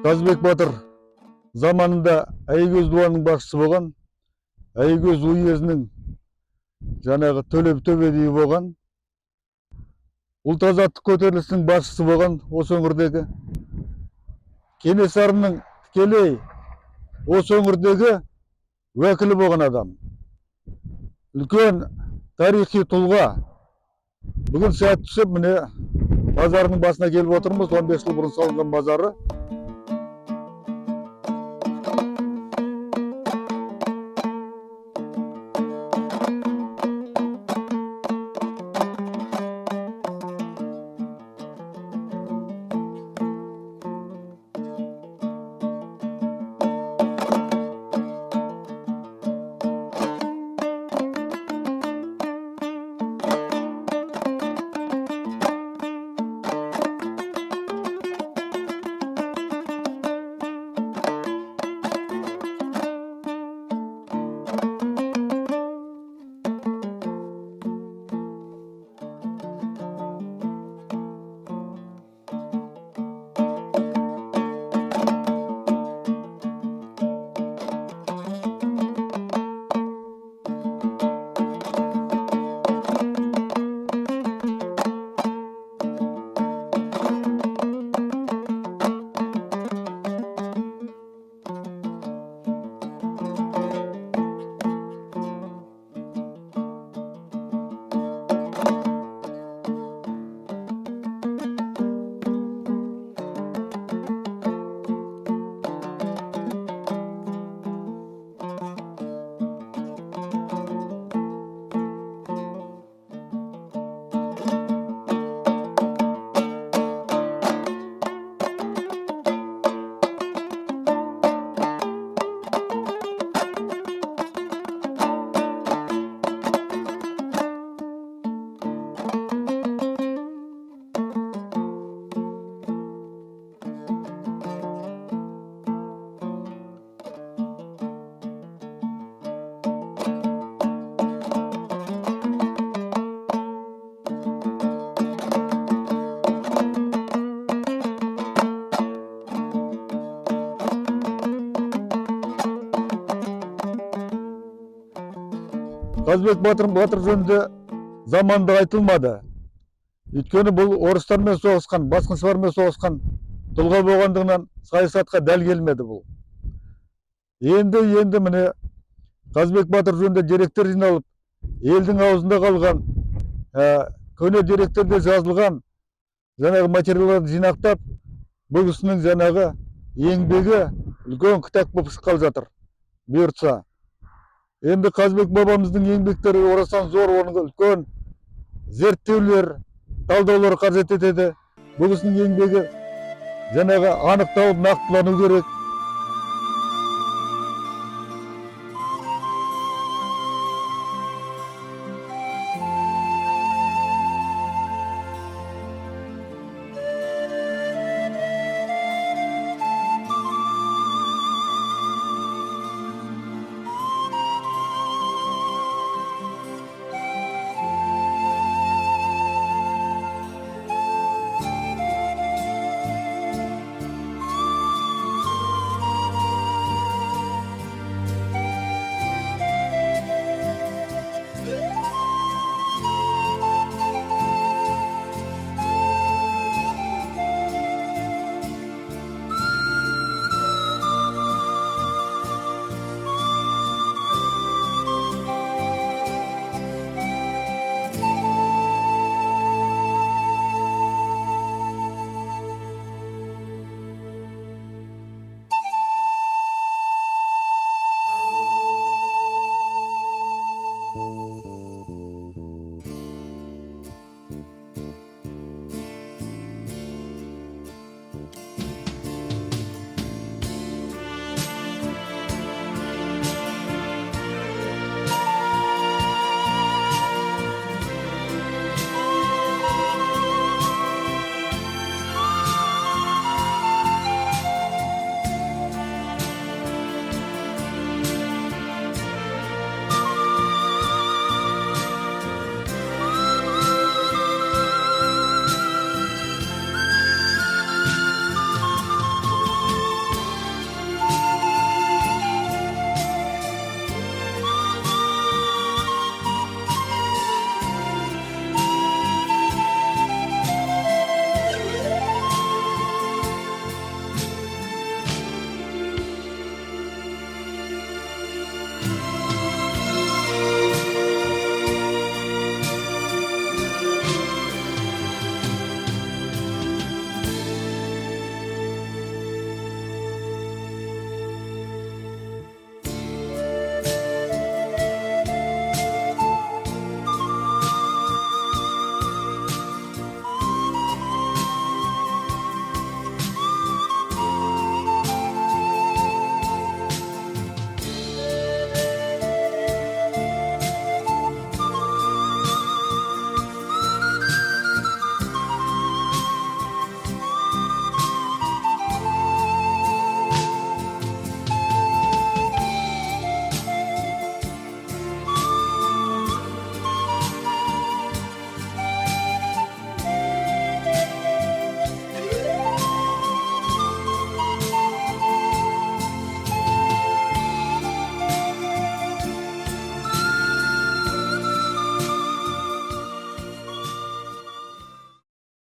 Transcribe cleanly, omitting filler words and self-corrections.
Қазбек Батыр заманында Әйгөз дуанының басшысы болған, Әйгөз уезінің жаңағы төбедей болған, ұлт-азаттық көтерілісінің басшысы болған осы өңірдегі. Кенесарының тікелей осы өңірдегі уәкілі болған адам. Үлкен тарихи тұлға. Бүгін сәт түсіп, міне базарының басына келіп отырмыз. 15 жыл бұрын салынған базары. Қазбек Батыр жөнінде заманында айтылмады. Өйткені бұл орыстармен соғысқан, басқыншылармен соғысқан тұлға болғандығынан саясатқа дәл келмеді бұл. Енді міне Қазбек Батыр жөнінде деректер жиналып, елдің аузында қалған, көне деректерде жазылған жаңағы материалдарды жинақтап, бұл кісінің жаңағы еңбегі үлкен кітап болып шыққалы жатыр. Бұйыртса. Енді Қазбек бабамыздың еңбектері орасан зор, оның үлкен зерттеулер, талдаулар қажет етеді. Бұл кісінің еңбегі жаңағы анықталып нақтылану керек.